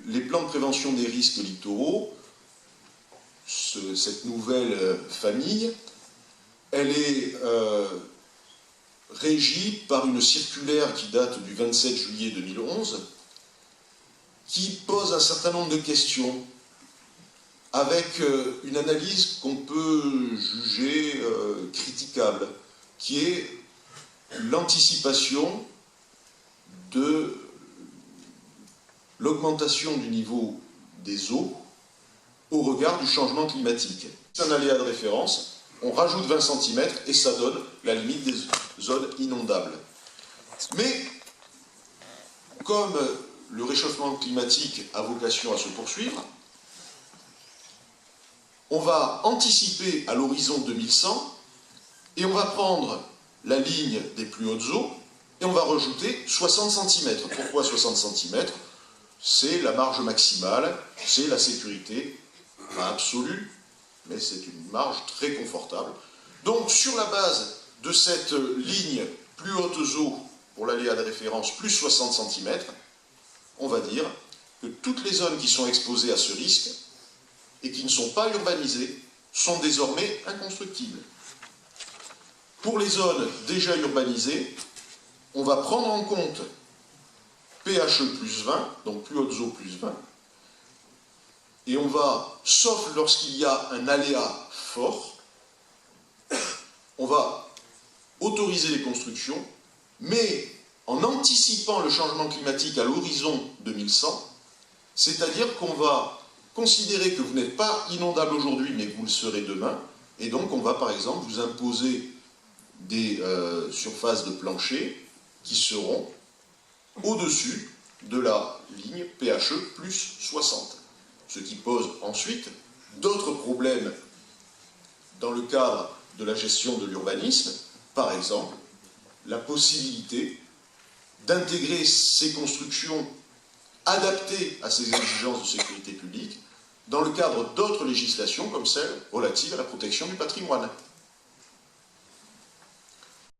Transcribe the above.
les plans de prévention des risques littoraux, cette nouvelle famille, elle est régie par une circulaire qui date du 27 juillet 2011, qui pose un certain nombre de questions, avec une analyse qu'on peut juger critiquable, qui est l'anticipation de l'augmentation du niveau des eaux au regard du changement climatique. C'est un aléa de référence, on rajoute 20 cm et ça donne la limite des zones inondables. Mais, comme le réchauffement climatique a vocation à se poursuivre, on va anticiper à l'horizon 2100 et on va prendre la ligne des plus hautes eaux et on va rajouter 60 cm. Pourquoi 60 cm? C'est la marge maximale, c'est la sécurité, pas absolue, mais c'est une marge très confortable. Donc sur la base de cette ligne plus hautes eaux pour l'aléa de référence plus 60 cm, on va dire que toutes les zones qui sont exposées à ce risque et qui ne sont pas urbanisées sont désormais inconstructibles. Pour les zones déjà urbanisées, on va prendre en compte PHE plus 20, donc plus hautes eaux plus 20, et on va, sauf lorsqu'il y a un aléa fort, on va autoriser les constructions, mais en anticipant le changement climatique à l'horizon 2100, c'est-à-dire qu'on va considérer que vous n'êtes pas inondable aujourd'hui, mais que vous le serez demain, et donc on va par exemple vous imposer des surfaces de plancher qui seront au-dessus de la ligne PHE plus 60. Ce qui pose ensuite d'autres problèmes dans le cadre de la gestion de l'urbanisme, par exemple la possibilité d'intégrer ces constructions adaptées à ces exigences de sécurité publique dans le cadre d'autres législations comme celle relative à la protection du patrimoine.